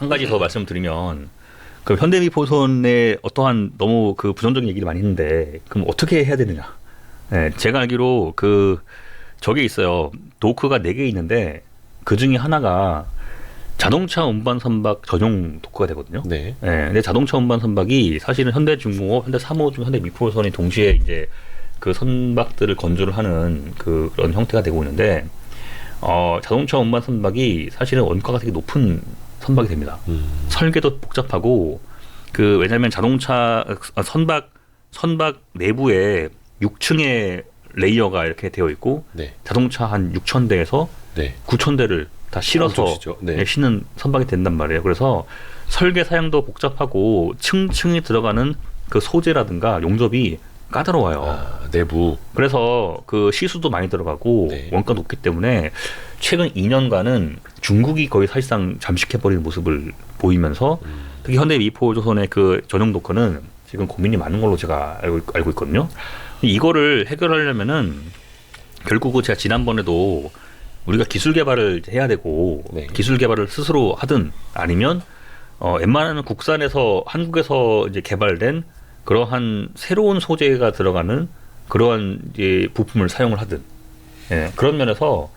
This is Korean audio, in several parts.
한 가지 더 말씀드리면 그 현대미포선의 어떠한 너무 그 부정적인 얘기를 많이 했는데 그럼 어떻게 해야 되느냐? 네, 제가 알기로 그 저게 있어요. 도크가 4개 있는데 그 중에 하나가 자동차 운반 선박 전용 도크가 되거든요. 네. 네, 근데 자동차 운반 선박이 사실은 현대중공업, 현대사무중, 현대미포선이 동시에 이제 그 선박들을 건조를 하는 그런 형태가 되고 있는데 자동차 운반 선박이 사실은 원가가 되게 높은 선박이 됩니다. 설계도 복잡하고 왜냐하면 자동차 선박 내부에 6층의 레이어가 이렇게 되어 있고 네. 자동차 한 6,000대에서 네. 9,000대를 다 실어서 네. 싣는 선박이 된단 말이에요. 그래서 설계 사양도 복잡하고 층층이 들어가는 그 소재라든가 용접이 까다로워요. 아, 내부. 그래서 그 시수도 많이 들어가고 네. 원가 높기 때문에 최근 2년간은 중국이 거의 사실상 잠식해버리는 모습을 보이면서 특히 현대미포조선의 그 전용 도커는 지금 고민이 많은 걸로 제가 알고 있거든요. 이거를 해결하려면은 결국은 제가 지난번에도 우리가 기술 개발을 해야 되고 네. 기술 개발을 스스로 하든 아니면 웬만하면 국산에서 한국에서 이제 개발된 그러한 새로운 소재가 들어가는 그러한 이제 부품을 사용을 하든 그런 면에서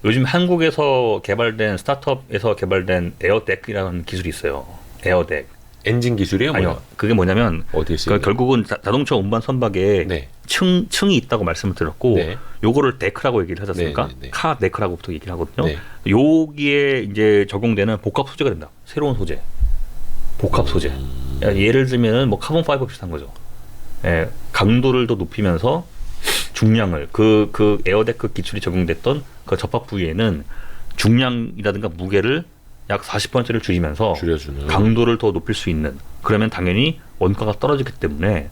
요즘 한국에서 개발된 스타트업에서 개발된 에어덱이라는 기술이 있어요. 에어덱. 엔진 기술이에요? 아니요. 그게 뭐냐면 어디에 쓰여요? 결국은 자동차 운반 선박에 네. 층이 있다고 말씀을 드렸고 네. 요거를 데크라고 얘기를 하지 않습니까? 네. 카 데크라고부터 얘기를 하거든요. 네. 여기에 이제 적용되는 복합 소재가 된다. 새로운 소재. 복합 소재. 예를 들면은 뭐 카본 파이버 비슷한 거죠. 예, 강도를 더 높이면서 중량을 그 에어데크 기술이 적용됐던 그 접합 부위에는 중량이라든가 무게를 약 40%를 줄여주는 강도를 더 높일 수 있는 그러면 당연히 원가가 떨어지기 때문에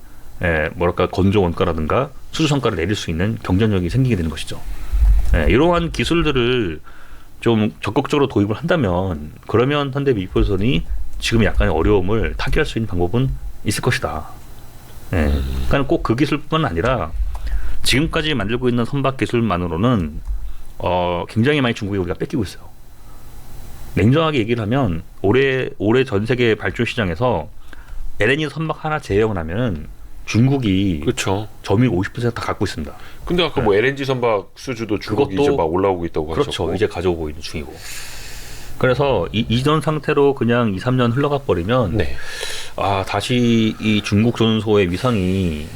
건조 원가라든가 수주 성과를 내릴 수 있는 경쟁력이 생기게 되는 것이죠. 이러한 기술들을 좀 적극적으로 도입을 한다면 그러면 현대미포선이 지금 약간의 어려움을 타개할 수 있는 방법은 있을 것이다. 그러니까 꼭 그 기술뿐만 아니라 지금까지 만들고 있는 선박 기술만으로는 굉장히 많이 중국에 우리가 뺏기고 있어요. 냉정하게 얘기를 하면 올해 전 세계 발주 시장에서 LNG 선박 하나 제외하고 나면 중국이 그렇죠. 점유율 50% 다 갖고 있습니다. 근데 아까 뭐 LNG 선박 수주도 중국이 이제 막 올라오고 있다고 그렇죠. 하셨고. 이제 가져오고 있는 중이고. 그래서 이전 상태로 그냥 2, 3년 흘러가 버리면 네. 다시 이 중국 조선소의 위상이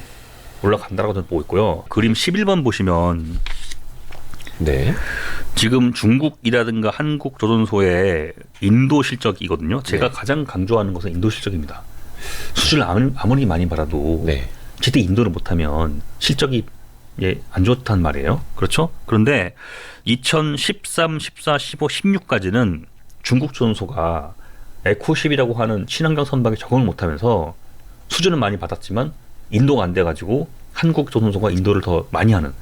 올라간다라고 저는 보고 있고요. 그림 11번 보시면 네. 지금 중국이라든가 한국 조선소의 인도 실적이거든요. 제가 가장 강조하는 것은 인도 실적입니다. 수주를 아무리 많이 받아도 제때 인도를 못하면 실적이 안 좋다는 말이에요. 그렇죠? 그런데 2013, 14, 15, 16까지는 중국 조선소가 에코10이라고 하는 친환경 선박에 적응을 못하면서 수주는 많이 받았지만 인도가 안 돼가지고 한국 조선소가 인도를 더 많이 하는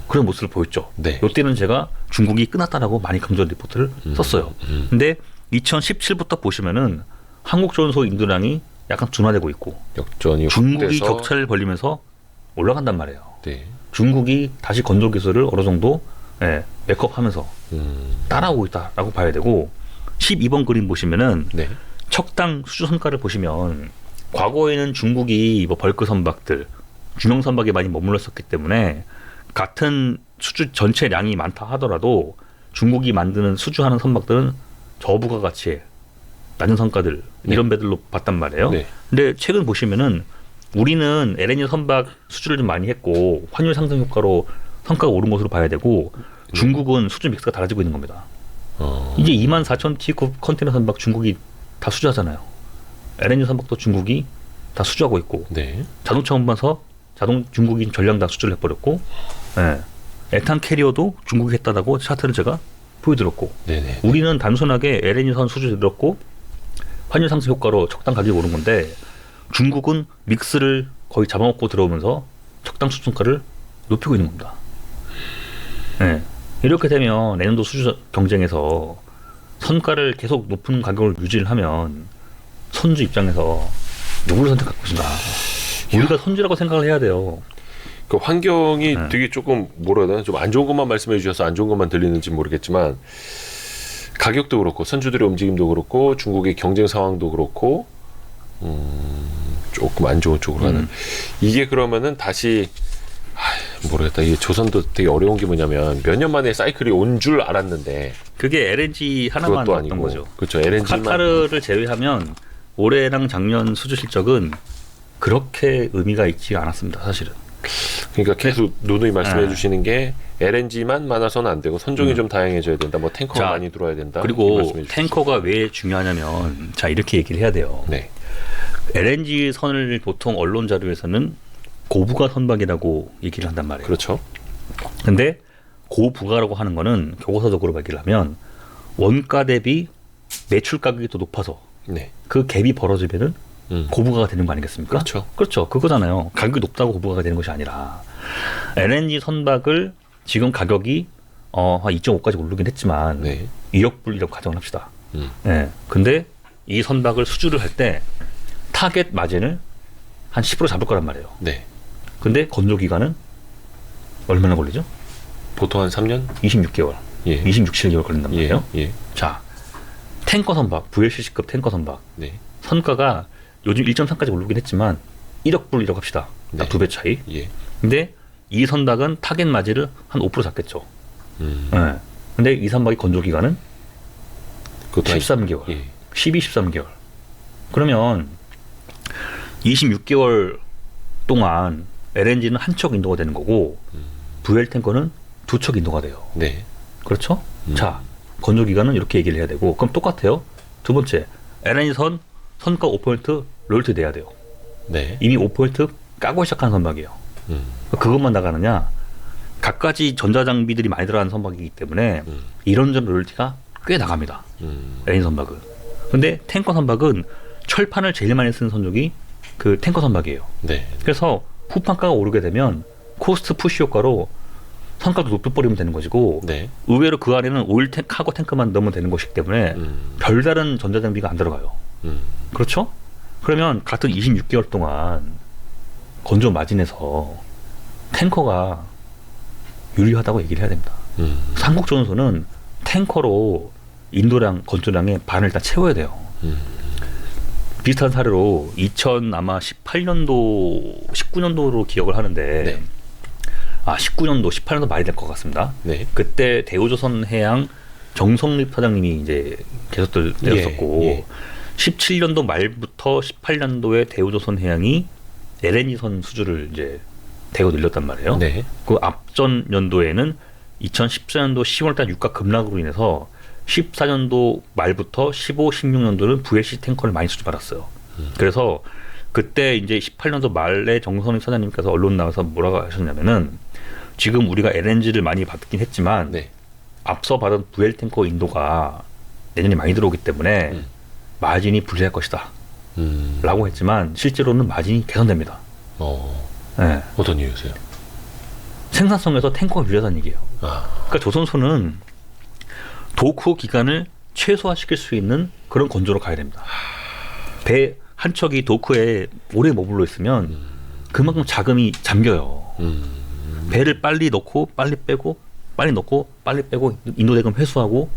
그런 모습을 보였죠. 이때는 제가 중국이 끝났다라고 많이 강조한 리포트를 썼어요. 근데 2017부터 보시면은 한국 조선소 인도량이 약간 둔화되고 있고 역전이 중국이 격차를 벌리면서 올라간단 말이에요. 네. 중국이 다시 건조 기술을 어느 정도 메이크업하면서 따라오고 있다라고 봐야 되고 12번 그림 보시면은 척당 수주 성과를 보시면 과거에는 중국이 뭐 벌크 선박들 중형 선박에 많이 머물렀었기 때문에 같은 수주 전체량이 많다 하더라도 중국이 만드는 수주하는 선박들은 저부가 가치의 낮은 성과들 이런 배들로 봤단 말이에요. 근데 최근 보시면은 우리는 LNG 선박 수주를 좀 많이 했고 환율 상승 효과로 성과가 오른 것으로 봐야 되고 중국은 수주 믹스가 달라지고 있는 겁니다. 이제 24,000T 컨테이너 선박 중국이 다 수주하잖아요. LNG 선박도 중국이 다 수주하고 있고 자동차 운반서 중국이 전량 다 수주를 해버렸고 에탄 캐리어도 중국이 했다라고 차트를 제가 보여드렸고 우리는 단순하게 LNG 선 수주 들었고 환율 상승 효과로 적당 가격이 오른 건데 중국은 믹스를 거의 잡아먹고 들어오면서 적당 수주 성과를 높이고 있는 겁니다. 이렇게 되면 내년도 수주 경쟁에서 선가를 계속 높은 가격을 유지를 하면 선주 입장에서 누구를 선택할 것인가. 우리가 선주라고 생각을 해야 돼요. 그 환경이 되게 조금 뭐라 해야 되나 좀 안 좋은 것만 말씀해 주셔서 안 좋은 것만 들리는지 모르겠지만 가격도 그렇고 선주들의 움직임도 그렇고 중국의 경쟁 상황도 그렇고 조금 안 좋은 쪽으로 가는. 이게 그러면은 다시 모르겠다. 이게 조선도 되게 어려운 게 뭐냐면 몇 년 만에 사이클이 온 줄 알았는데 그게 LNG 하나만 그것도 왔던 아니고. 거죠. 그렇죠. LNG만 카타르를 제외하면 올해랑 작년 수주 실적은 그렇게 의미가 있지 않았습니다. 사실은. 그러니까 계속 누누이 말씀해 네. 주시는 게 LNG만 많아서는 안 되고 선종이 좀 다양해져야 된다. 뭐 탱커가 자, 많이 들어와야 된다. 이렇게 그리고 말씀해 주셨어요. 탱커가 왜 중요하냐면 자 이렇게 얘기를 해야 돼요. 네. LNG 선을 보통 언론 자료에서는 고부가 선박이라고 얘기를 한단 말이에요. 그렇죠. 근데 고부가라고 하는 거는 교과서적으로 얘기를 하면 원가 대비 매출 가격이 더 높아서 네. 그 갭이 벌어지면은 고부가가 되는 거 아니겠습니까? 그렇죠. 그렇죠. 그거잖아요. 가격이 높다고 고부가가 되는 것이 아니라 LNG 선박을 지금 가격이 한 2.5까지 오르긴 했지만 네. 2억 불 이라고 가정을 합시다. 음. 네. 근데 이 선박을 수주를 할 때 타겟 마진을 한 10% 잡을 거란 말이에요. 네. 근데 건조 기간은 얼마나 걸리죠? 보통 한 3년? 26개월. 예. 26, 7개월 걸린단 말이에요. 예. 자, 탱커 선박, VLCC급 탱커 선박. 네. 선가가 요즘 1.3까지 오르긴 했지만 1억 불이라고 합시다. 딱 네. 2배 차이. 예. 근데 이 선박은 타겟 마진을 한 5% 잡겠죠. 음. 네. 근데 이 선박의 건조 기간은 그것도 13개월. 예. 12, 13개월. 그러면 26개월 동안 LNG는 한 척 인도가 되는 거고 VL 탱커는 두 척 인도가 돼요. 네. 그렇죠? 자, 건조 기간은 이렇게 얘기를 해야 되고 그럼 똑같아요. 두 번째, LNG 선가 5% 로열티 내야 돼요. 네. 이미 5% 까고 시작한 선박이에요. 그것만 나가느냐? 갖가지 전자장비들이 많이 들어가는 선박이기 때문에 이런저런 로열티가 꽤 나갑니다. LNG 선박은. 근데 탱커 선박은 철판을 제일 많이 쓰는 선적이 그 탱커 선박이에요. 네. 그래서 후판가가 오르게 되면 코스트 푸시 효과로 선가도 높여버리면 되는 것이고 네. 의외로 그 안에는 오일 카고 탱크만 넣으면 되는 것이기 때문에 별다른 전자장비가 안 들어가요. 그렇죠? 그러면 같은 26개월 동안 건조 마진에서 탱커가 유리하다고 얘기를 해야 됩니다. 삼국조선소는 탱커로 인도량, 건조량의 반을 일단 채워야 돼요. 비슷한 사례로 18년도, 19년도로 기억을 하는데 네. 19년도, 18년도 말이 될 것 같습니다. 네. 그때 대우조선해양 정성립 사장님이 이제 계속 되었었고 예. 17년도 말부터 18년도에 대우조선해양이 LNG선 수주를 이제 대거 늘렸단 말이에요. 네. 그 앞전 연도에는 2014년도 10월달 유가 급락으로 인해서 14년도 말부터 15, 16년도는 VLC 탱커를 많이 수주받았어요. 그래서 그때 이제 18년도 말에 정성립 사장님께서 언론 나와서 뭐라고 하셨냐면은 지금 우리가 LNG를 많이 받긴 했지만 네. 앞서 받은 VL 탱커 인도가 내년에 많이 들어오기 때문에 마진이 불리할 것이다. 라고 했지만 실제로는 마진이 개선됩니다. 네. 어떤 이유세요? 생산성에서 탱커가 유리하다는 얘기예요. 그러니까 조선소는 도크 기간을 최소화시킬 수 있는 그런 건조로 가야 됩니다. 배 한 척이 도크에 오래 머물러 있으면 그만큼 자금이 잠겨요. 배를 빨리 넣고 빨리 빼고 빨리 넣고 빨리 빼고 인도 대금 회수하고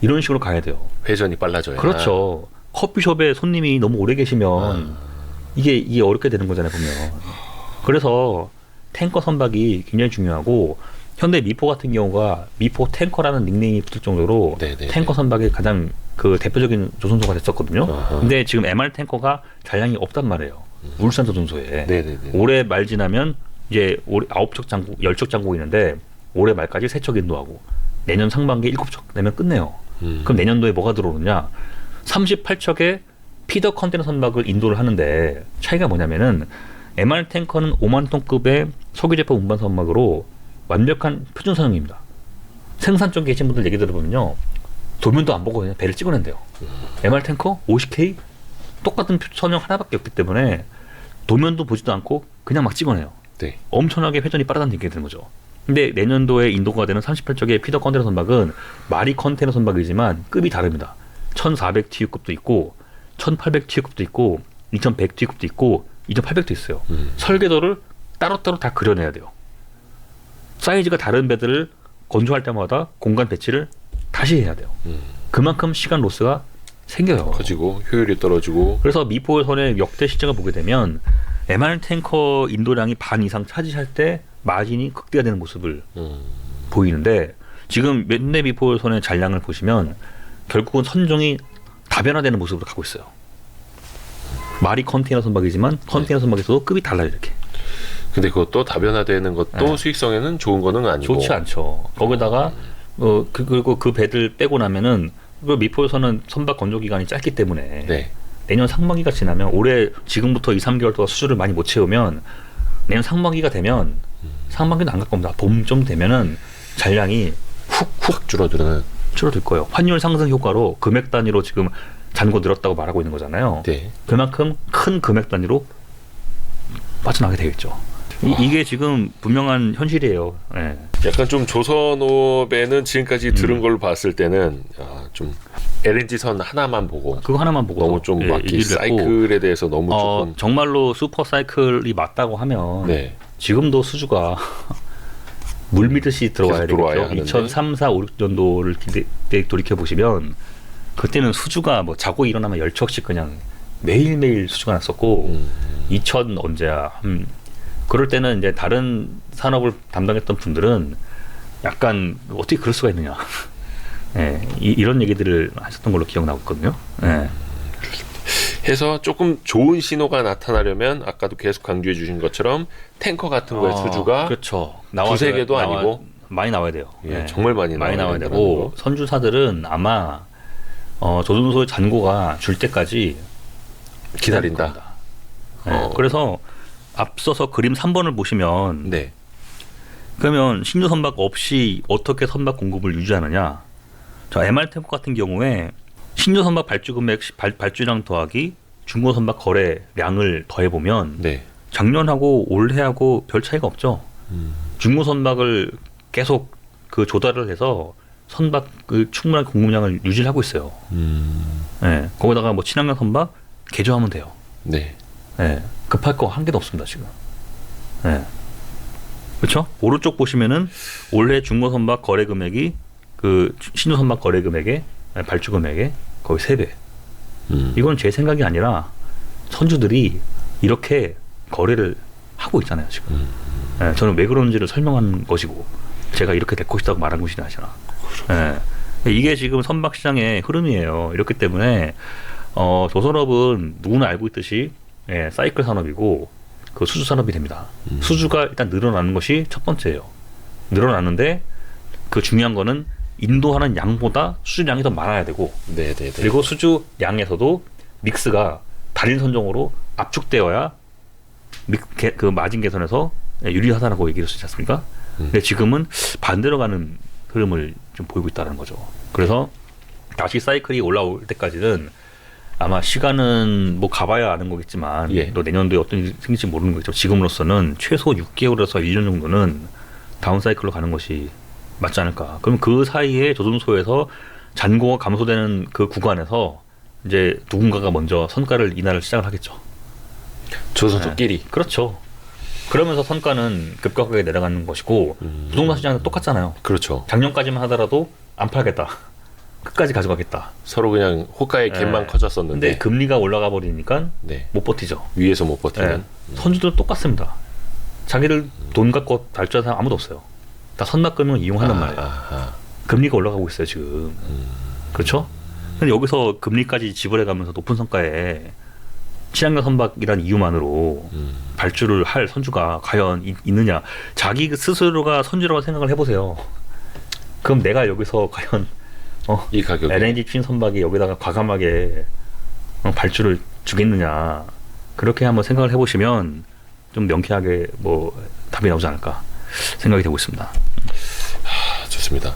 이런 식으로 가야 돼요. 회전이 빨라져야. 그렇죠. 커피숍에 손님이 너무 오래 계시면 이게 어렵게 되는 거잖아요, 보면. 그래서 탱커 선박이 굉장히 중요하고 현대 미포 같은 경우가 미포 탱커라는 닉네임이 붙을 정도로 네네네. 탱커 선박의 가장 그 대표적인 조선소가 됐었거든요. 근데 지금 MR 탱커가 잔량이 없단 말이에요. 울산 조선소에. 네네네. 올해 말 지나면 이제 올해 9척 장고, 10척 장고 있는데 올해 말까지 3척 인도하고 내년 상반기에 7척 내면 끝내요. 그럼 내년도에 뭐가 들어오느냐? 38척의 피더 컨테이너 선박을 인도를 하는데 차이가 뭐냐면은 MR 탱커는 5만 톤급의 석유 제품 운반 선박으로 완벽한 표준 선형입니다. 생산 쪽에 계신 분들 얘기 들어보면요, 도면도 안 보고 그냥 배를 찍어낸대요. MR 탱커 50K 똑같은 선형 하나밖에 없기 때문에 도면도 보지도 않고 그냥 막 찍어내요. 네. 엄청나게 회전이 빠르다는 얘기가 되는 거죠. 근데 내년도에 인도가 되는 38척의 피더 컨테이너 선박은 마리 컨테이너 선박이지만 급이 다릅니다. 1400TU급도 있고 1800TU급도 있고 2100TU급도 있고 2800도 있어요. 설계도를 따로따로 다 그려내야 돼요. 사이즈가 다른 배들을 건조할 때마다 공간 배치를 다시 해야 돼요. 그만큼 시간 로스가 생겨요. 커지고 효율이 떨어지고. 그래서 미포선의 역대 실적을 보게 되면 MR 탱커 인도량이 반 이상 차지할 때 마진이 극대화되는 모습을 보이는데 지금 몇내 미포선의 잔량을 보시면 결국은 선종이 다변화되는 모습으로 가고 있어요. 말이 컨테이너 선박이지만 컨테이너 선박에서도 급이 달라요 이렇게. 근데 그것도 다변화되는 것도 수익성에는 좋은 거는 아니고. 좋지 않죠. 거기다가 그리고 그 배들 빼고 나면은 그 미포에서는 선박 건조 기간이 짧기 때문에 내년 상반기가 지나면 올해 지금부터 2, 3개월 동안 수주를 많이 못 채우면 내년 상반기가 되면 상반기는 안 갈 겁니다. 봄좀 되면은 잔량이 훅 줄어들 거예요. 환율 상승 효과로 금액 단위로 지금 잔고 늘었다고 말하고 있는 거잖아요. 그만큼 큰 금액 단위로 빠져나가게 되겠죠. 이게 지금 분명한 현실이에요. 네. 약간 좀 조선업에는 지금까지 들은 걸로 봤을 때는 좀 LNG 선 하나만 보고 그거 하나만 보고 너무 좀 막 사이클에 대해서 너무 조금 정말로 슈퍼 사이클이 맞다고 하면 지금도 수주가 물 미듯이 들어와야 되겠죠. 2003, 4, 5, 6년도를 돌이켜 보시면 그때는 수주가 뭐 자고 일어나면 열척씩 그냥 매일매일 수주가 났었고 2000 언제야? 그럴 때는 이제 다른 산업을 담당했던 분들은 약간 어떻게 그럴 수가 있느냐. 이런 얘기들을 하셨던 걸로 기억나고 있거든요. 해서 조금 좋은 신호가 나타나려면 아까도 계속 강조해 주신 것처럼 탱커 같은 거의 수주가 그렇죠. 두세 개도 아니고 많이 나와야 돼요. 정말 많이 나와야 되고 선주사들은 아마 조선소의 잔고가 줄 때까지 기다린다. 그래서 앞서서 그림 3번을 보시면 그러면 신규 선박 없이 어떻게 선박 공급을 유지하느냐. 저 MR 탱커 같은 경우에 신규 선박 발주 금액 발주량 더하기 중고 선박 거래량을 더해보면 작년하고 올해하고 별 차이가 없죠. 중고 선박을 계속 그 조달을 해서 선박 그 충분한 공급량을 유지를 하고 있어요. 거기다가 뭐 친환경 선박 개조하면 돼요. 급할 거 한 개도 없습니다 지금. 그렇죠? 오른쪽 보시면은 올해 중고 선박 거래 금액이 그 신규 선박 거래 금액의 발주 금액의 거의 3배. 이건 제 생각이 아니라 선주들이 이렇게 거래를 하고 있잖아요 지금. 저는 왜 그런지를 설명한 것이고 제가 이렇게 될 것이라고 말한 것이 아니라. 이게 지금 선박 시장의 흐름이에요. 이렇기 때문에 조선업은 누구나 알고 있듯이 사이클 산업이고 그 수주 산업이 됩니다. 수주가 일단 늘어나는 것이 첫 번째예요. 늘어나는데 그 중요한 거는 인도하는 양보다 수주량이 더 많아야 되고 그리고 수주 양에서도 믹스가 단일 선종으로 압축되어야 그 마진 개선에서 유리하다라고 얘기할 수 있지 않습니까? 근데 지금은 반대로 가는 흐름을 좀 보이고 있다는 거죠. 그래서 다시 사이클이 올라올 때까지는 아마 시간은 뭐 가봐야 아는 거겠지만 또 내년도에 어떤 일이 생길지 모르는 거겠죠. 지금으로서는 최소 6개월에서 1년 정도는 다운 사이클로 가는 것이 맞지 않을까. 그럼 그 사이에 조선소에서 잔고가 감소되는 그 구간에서 이제 누군가가 먼저 선가를 인하를 시작을 하겠죠. 조선소끼리. 그렇죠. 그러면서 선가는 급격하게 내려가는 것이고 부동산 시장은 똑같잖아요. 그렇죠. 작년까지만 하더라도 안 팔겠다. 끝까지 가져가겠다. 서로 그냥 호가의 갭만 커졌었는데. 근데 금리가 올라가 버리니까 못 버티죠. 위에서 못 버티는. 선주들은 똑같습니다. 자기들 돈 갖고 발주하는 사람 아무도 없어요. 다 선납금을 이용하는 말이에요. 금리가 올라가고 있어요 지금. 그렇죠? 근데 여기서 금리까지 지불해가면서 높은 성과에 친환경 선박이라는 이유만으로 발주를 할 선주가 과연 있느냐. 자기 스스로가 선주라고 생각을 해보세요. 그럼 내가 여기서 과연 이 가격에 LNG 핀 선박이 여기다가 과감하게 발주를 주겠느냐. 그렇게 한번 생각을 해보시면 좀 명쾌하게 뭐 답이 나오지 않을까 생각이 되고 있습니다. 좋습니다.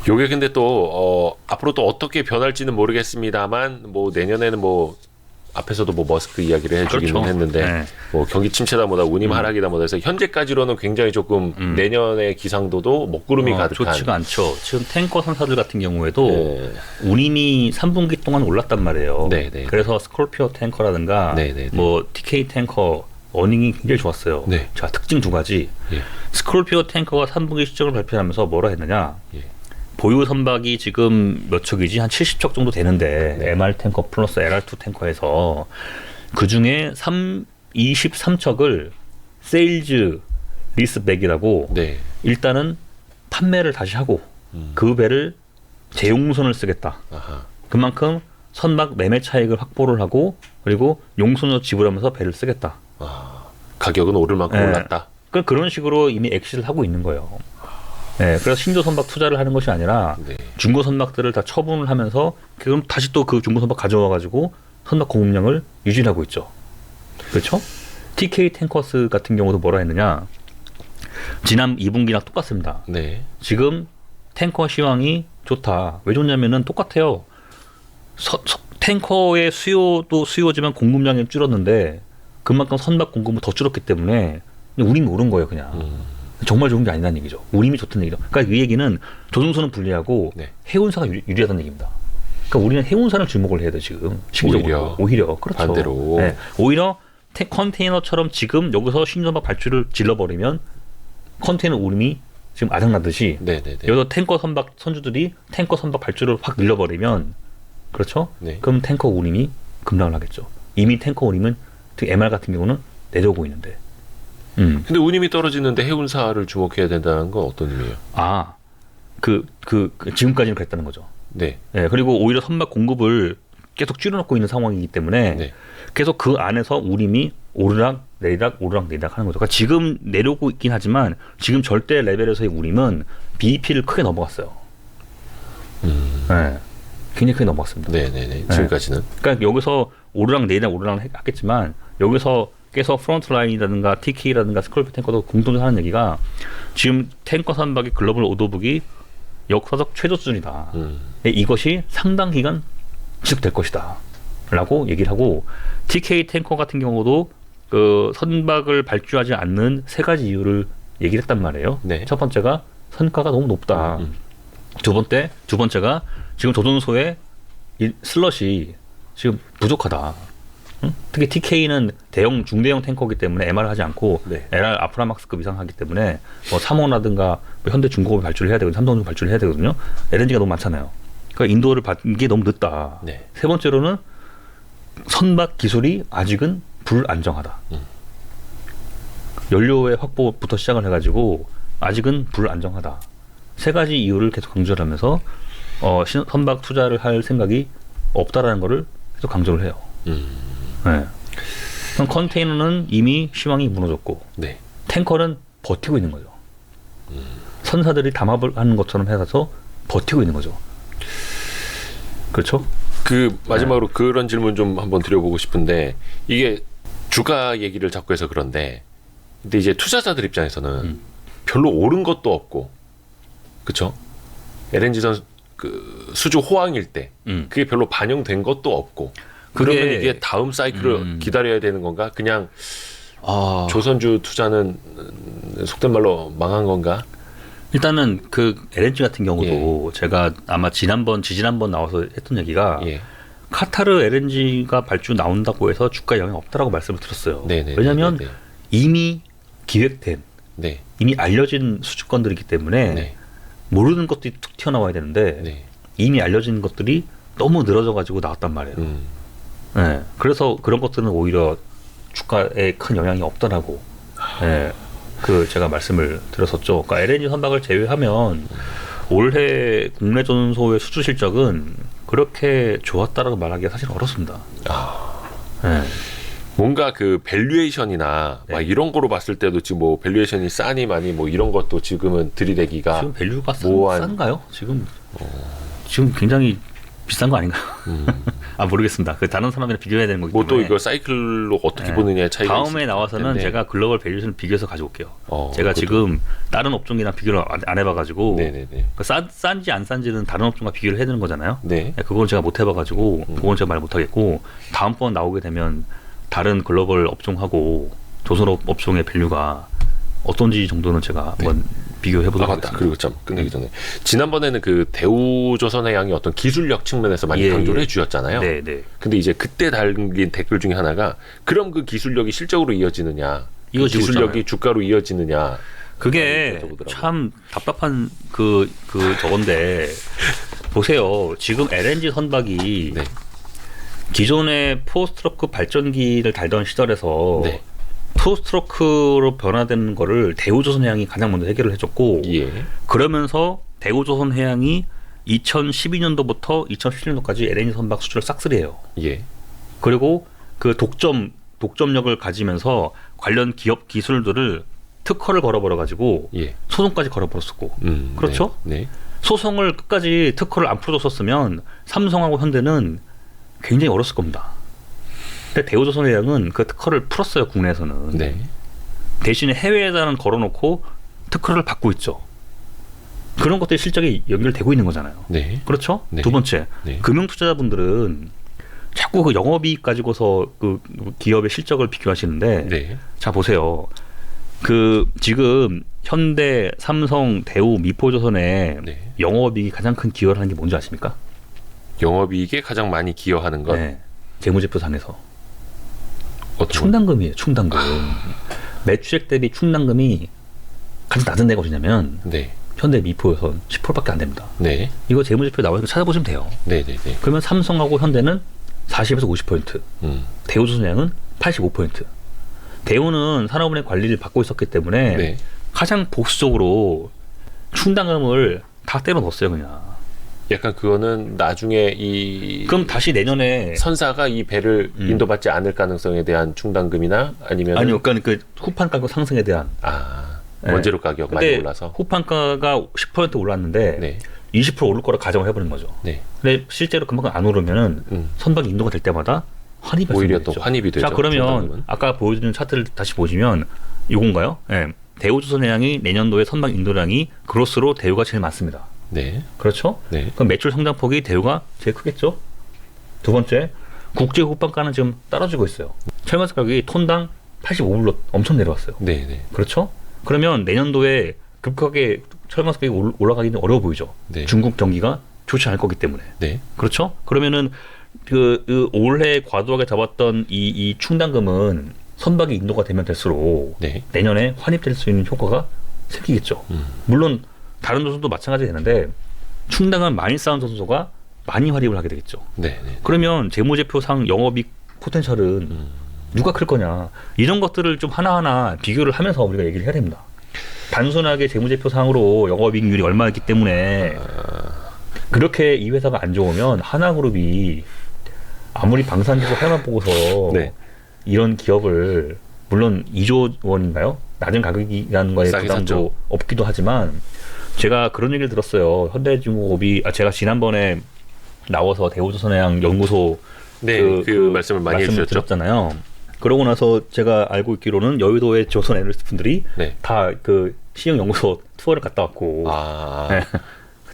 요게 근데 또 앞으로 또 어떻게 변할지는 모르겠습니다만 뭐 내년에는 뭐 앞에서도 뭐 머스크 이야기를 해주기는 했는데 뭐 경기 침체다 뭐다 운임 하락이다 뭐다 해서 현재까지로는 굉장히 조금 내년의 기상도도 먹구름이 가득한 좋지가 않죠. 지금 탱커 상사들 같은 경우에도 운임이 3분기 동안 올랐단 말이에요. 그래서 스콜피오 탱커라든가 뭐 TK 탱커 어닝이 굉장히 좋았어요. 자, 특징 두 가지. 스콜피오 탱커가 3분기 실적을 발표하면서 뭐라 했느냐. 보유 선박이 지금 몇 척이지? 한 70척 정도 되는데 네. MR 탱커 플러스 LR2 탱커에서 그 중에 23척을 세일즈 리스백이라고 네. 일단은 판매를 다시 하고 그 배를 재용선을 쓰겠다. 아하. 그만큼 선박 매매 차익을 확보를 하고 그리고 용선료 지불하면서 배를 쓰겠다. 아, 가격은 오를 만큼 네. 올랐다. 그런 식으로 이미 엑시를 하고 있는 거예요. 네, 그래서 신조 선박 투자를 하는 것이 아니라 네. 중고 선박들을 다 처분을 하면서 그럼 다시 또 그 중고 선박 가져와 가지고 선박 공급량을 유지하고 있죠. 그렇죠? TK 탱커스 같은 경우도 뭐라 했느냐? 지난 2분기랑 똑같습니다. 네. 지금 탱커 시황이 좋다. 왜 좋냐면은 똑같아요. 탱커의 수요도 수요지만 공급량이 줄었는데 그만큼 선박 공급은 더 줄었기 때문에 운임이 오른 거예요, 그냥. 정말 좋은 게 아니라는 얘기죠. 운임이 좋다는 얘기죠. 그러니까 이 얘기는 조선소는 불리하고 네. 해운사가 유리하다는 얘기입니다. 그러니까 우리는 해운사를 주목을 해야 돼 지금. 시기적으로. 오히려 그렇죠. 반대로. 네. 오히려 컨테이너처럼 지금 여기서 신선박 발주를 질러버리면 컨테이너 운임이 지금 아작나듯이 네네네. 여기서 탱커 선박 선주들이 탱커 선박 발주를 확 늘려버리면 그렇죠? 네. 그럼 탱커 운임이 급락을 하겠죠. 이미 탱커 운임은 특히 MR 같은 경우는 내려오고 있는데. 근데 운임이 떨어지는데 해운사를 주목해야 된다는 건 어떤 의미예요? 아, 지금까지는 그랬다는 거죠. 네. 네, 그리고 오히려 선박 공급을 계속 줄여놓고 있는 상황이기 때문에 네. 계속 그 안에서 운임이 오르락 내리락 오르락 내리락 하는 거죠. 그러니까 지금 내려오고 있긴 하지만 지금 절대 레벨에서의 운임은 BEP를 크게 넘어갔어요. 네, 굉장히 크게 넘어갔습니다. 네네네. 지금까지는. 그러니까 여기서 오르락 내리락 오르락 하겠지만 여기서 계속 프론트라인이라든가 TK라든가 스콜피 탱커도 공통적으로 하는 얘기가 지금 탱커 선박의 글로벌 오더북이 역사적 최저 수준이다. 이것이 상당 기간 지속될 것이다. 라고 얘기를 하고 TK 탱커 같은 경우도 그 선박을 발주하지 않는 세 가지 이유를 얘기를 했단 말이에요. 네. 첫 번째가 선가가 너무 높다. 두 번째가 지금 조선소의 슬롯이 지금 부족하다. 응? 특히 TK는 중대형 탱커이기 때문에 MR을 하지 않고 네. LR 아프라막스급 이상 하기 때문에 뭐 삼호라든가 뭐 현대중공업을 발주를 해야 되거든요. 삼성도 발주를 해야 되거든요. LNG가 너무 많잖아요. 그러니까 인도를 받는 게 너무 늦다. 네. 세 번째로는 선박 기술이 아직은 불안정하다. 연료의 확보부터 시작을 해가지고 아직은 불안정하다. 세 가지 이유를 계속 강조를 하면서 선박 투자를 할 생각이 없다라는 거를 계속 강조를 해요. 네. 그럼 컨테이너는 이미 시황이 무너졌고 네. 탱커는 버티고 있는 거죠. 선사들이 담합을 하는 것처럼 해서 버티고 있는 거죠. 그렇죠? 그 마지막으로 그런 질문 좀 한번 드려보고 싶은데 이게 주가 얘기를 자꾸 해서 그런데 근데 이제 투자자들 입장에서는 별로 오른 것도 없고 그렇죠? LNG선 그 수주 호황일 때 그게 별로 반영된 것도 없고 그러면 이게 다음 사이클을 기다려야 되는 건가? 그냥 조선주 투자는 속된 말로 망한 건가? 일단은 그 LNG 같은 경우도 제가 아마 지지난번 나와서 했던 얘기가 카타르 LNG가 발주 나온다고 해서 주가에 영향 없다라고 말씀을 드렸어요. 네네, 왜냐하면 네네. 이미 기획된 이미 알려진 수주권들이기 때문에 모르는 것들이 툭 튀어나와야 되는데 이미 알려진 것들이 너무 늘어져가지고 나왔단 말이에요. 네, 그래서 그런 것들은 오히려 주가에 큰 영향이 없다라고 제가 말씀을 드렸었죠. 그러니까 LNG 선박을 제외하면 올해 국내 조선소의 수주 실적은 그렇게 좋았다라고 말하기가 사실 어렵습니다. 네. 뭔가 그 밸류에이션이나 막 이런 거로 봤을 때도 지금 뭐 밸류에이션이 싸니 많이 뭐 이런 것도 지금은 들이대기가 지금 밸류가 싼가요? 지금 굉장히 비싼 거 아닌가요? 모르겠습니다. 그 다른 사람이랑 비교해야 되는 거기 때문에. 뭐 또 이거 사이클로 어떻게 보느냐의 차이가 다음에 나와서는 제가 글로벌 밸류에이션을 비교해서 가져올게요. 제가 지금 다른 업종이랑 비교를 안 해봐가지고 싼지 안 싼지는 다른 업종과 비교를 해야 되는 거잖아요. 그건 제가 못 해봐가지고 그건 제가 말 못하겠고 다음번 나오게 되면 다른 글로벌 업종하고 조선업 업종의 밸류가 어떤지 정도는 제가 한번 비교해보도록 하겠습니다. 그리고 참 끝내기 전에 지난번에는 그 대우조선의 양이 어떤 기술력 측면에서 많이 강조를 해주셨잖아요. 근데 이제 그때 달린 댓글 중에 하나가 그럼 그 기술력이 실적으로 이어지느냐, 그 기술력이 주가로 이어지느냐 그게 참 답답한 저건데 보세요. 지금 LNG 선박이 네. 기존의 포스트로크 발전기를 달던 시절에서 네. 투스트로크로 변화되는 거를 대우조선해양이 가장 먼저 해결을 해줬고 예. 그러면서 대우조선해양이 2012년도부터 2017년도까지 LNG 선박 수주를 싹쓸이해요. 예. 그리고 그 독점력을 가지면서 관련 기업 기술들을 특허를 걸어버려가지고 예. 소송까지 걸어버렸었고 그렇죠? 네. 소송을 끝까지 특허를 안 풀어줬었으면 삼성하고 현대는 굉장히 어려웠을 겁니다. 근데 대우조선해양은 그 특허를 풀었어요. 국내에서는. 네. 대신에 해외에다는 걸어놓고 특허를 받고 있죠. 그런 것들이 실적이 연결되고 있는 거잖아요. 네. 그렇죠? 네. 두 번째, 네. 금융투자자분들은 자꾸 그 영업이익 가지고서 그 기업의 실적을 비교하시는데, 네. 자 보세요. 그 지금 현대, 삼성, 대우, 미포조선의 네. 영업이익이 가장 큰 기여를 하는 게 뭔지 아십니까? 영업이익에 가장 많이 기여하는 것. 네. 재무제표상에서 어떤 충당금이에요. 충당금. 매출액 대비 충당금이 가장 낮은 데가 어디냐면 네. 현대 미포조선 10%밖에 안 됩니다. 네. 이거 재무제표 나와서 찾아보시면 돼요. 네. 네. 네. 그러면 삼성하고 현대는 40에서 50%, 대우조선해양은 85%. 대우는 산업은행 관리를 받고 있었기 때문에 네. 가장 보수적으로 충당금을 다 때려 넣었어요, 그냥. 약간 그거는 나중에 이 그럼 다시 내년에 선사가 이 배를 인도받지 않을 가능성에 대한 충당금이나 아니면 아니요, 그러니까 그 후판 가격 상승에 대한 원재료 가격 많이 올라서 후판가가 10% 올랐는데 네. 20% 오를 거라 가정을 해버린 거죠. 네. 근데 실제로 그만큼 안 오르면은 선박이 인도가 될 때마다 환입이 오히려 발생되죠. 또 환입이 되죠. 자 그러면 충당금은. 아까 보여주는 차트를 다시 보시면 이건가요? 네. 대우조선해양이 내년도에 선박 인도량이 그로스로 대우가 제일 많습니다. 네. 그렇죠? 네. 그럼 매출 성장폭이 대우가 제일 크겠죠? 두 번째, 국제 호판가는 지금 떨어지고 있어요. 철마스 가격이 톤당 85불로 엄청 내려왔어요. 네. 네. 그렇죠? 그러면 내년도에 급하게 철마스 가격이 올라가기는 어려워 보이죠. 네. 중국 경기가 좋지 않을 거기 때문에. 네. 그렇죠? 그러면은 그 올해 과도하게 잡았던 이 충당금은 선박이 인도가 되면 될수록 네. 내년에 환입될 수 있는 효과가 생기겠죠. 물론 다른 선수도 마찬가지 되는데 충당금 많이 쌓은 선수가 많이 활입을 하게 되겠죠. 네. 네. 그러면 재무제표상 영업이익 포텐셜은 누가 클 거냐 이런 것들을 좀 하나하나 비교를 하면서 우리가 얘기를 해야 됩니다. 단순하게 재무제표상으로 영업이익률이 얼마였기 때문에 그렇게 이 회사가 안 좋으면 하나그룹이 아무리 방산기소 해만 보고서 네. 이런 기업을 물론 2조 원인가요? 낮은 가격이라는 거에 싸게 부담도 샀죠. 없기도 하지만 제가 그런 얘기를 들었어요. 현대중공업이 제가 지난번에 나와서 대우조선해양 연구소 네, 그 말씀을 많이 해주셨죠. 드렸잖아요. 그러고 나서 제가 알고 있기로는 여의도의 조선 애널리스트 분들이 네. 다 그 시형 연구소 투어를 갔다 왔고 네.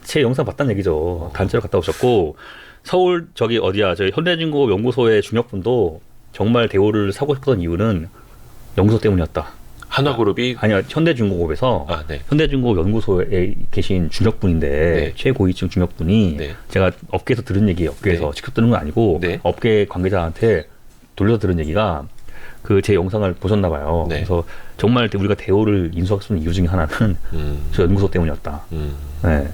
제 영상 봤다는 얘기죠. 단체로 갔다 오셨고 서울 저기 어디야 저희 현대중공업 연구소의 중역분도 정말 대우를 사고 싶었던 이유는 연구소 때문이었다. 한화그룹이 아니요 현대중공업에서 네. 현대중공업 연구소에 계신 중역분인데 네. 최고위층 중역분이 네. 제가 업계에서 들은 얘기 업계에서 네. 직접 들은 건 아니고 네. 업계 관계자한테 돌려서 들은 얘기가 그 제 영상을 보셨나 봐요. 네. 그래서 정말 우리가 대우를 인수할 수 있는 이유 중에 하나는 저 연구소 때문이었다. 네.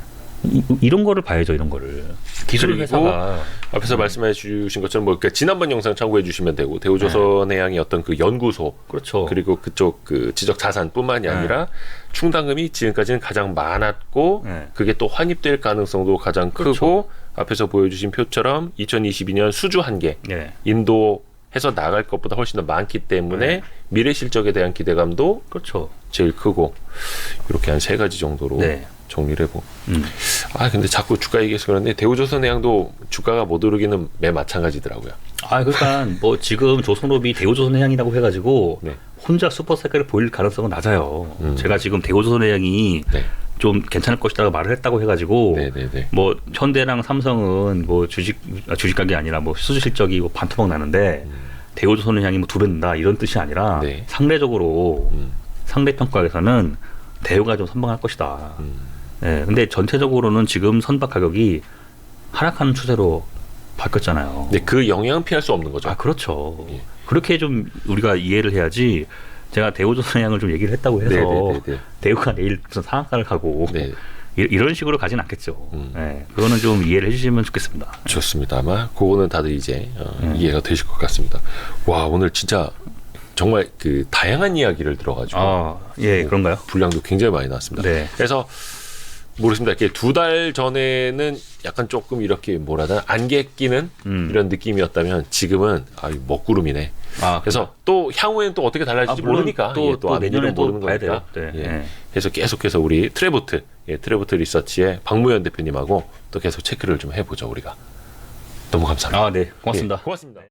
이런 거를 봐야죠. 이런 거를 기술 회사가 앞에서 말씀해 주신 것처럼 뭐 그러니까 지난번 영상 참고해 주시면 되고 대우조선해양의 어떤 그 연구소 그렇죠. 그리고 그쪽 그 지적 자산뿐만이 아니라 충당금이 지금까지는 가장 많았고 그게 또 환입될 가능성도 가장 크고 그렇죠. 앞에서 보여주신 표처럼 2022년 수주 한계 인도해서 나갈 것보다 훨씬 더 많기 때문에 미래 실적에 대한 기대감도 그렇죠. 제일 크고 이렇게 한 세 가지 정도로 정리를 해보고 근데 자꾸 주가 얘기해서 그런데 대우조선해양도 주가가 못 오르기는 매 마찬가지더라고요. 그러니까 뭐 지금 조선업이 대우조선해양이라고 해가지고 혼자 슈퍼사이클을 보일 가능성은 낮아요. 제가 지금 대우조선해양이 좀 괜찮을 것이라고 말을 했다고 해가지고 뭐 현대랑 삼성은 뭐 주식 가격이 아니라 뭐 수주 실적이 뭐 반토막 나는데 대우조선해양이 뭐 두 배 는다 이런 뜻이 아니라 상대적으로 상대 평가에서는 대우가 좀 선방할 것이다. 근데 전체적으로는 지금 선박 가격이 하락하는 추세로 바뀌었잖아요. 그 영향은 피할 수 없는 거죠. 그렇죠. 그렇게 좀 우리가 이해를 해야지 제가 대우 조선해양을 좀 얘기를 했다고 해서 네네네네. 대우가 내일 무슨 상한가를 가고 네. 이런 식으로 가진 않겠죠. 네, 그거는 좀 이해를 해주시면 좋겠습니다. 좋습니다. 아마 그거는 다들 이제 이해가 되실 것 같습니다. 와, 오늘 진짜 정말 그 다양한 이야기를 들어가지고 예, 그런가요? 분량도 굉장히 많이 나왔습니다. 네. 그래서 모르겠습니다. 이렇게 2달 전에는 약간 조금 이렇게 뭐라 하나 안개 끼는 이런 느낌이었다면 지금은 먹구름이네. 그래서 또 향후에는 또 어떻게 달라질지 모르니까 또 내년에 모르는 봐야 거니까. 돼요. 네. 예. 그래서 계속해서 우리 트레보트 리서치의 박무현 대표님하고 또 계속 체크를 좀 해보죠, 우리가. 너무 감사합니다. 네, 고맙습니다. 고맙습니다.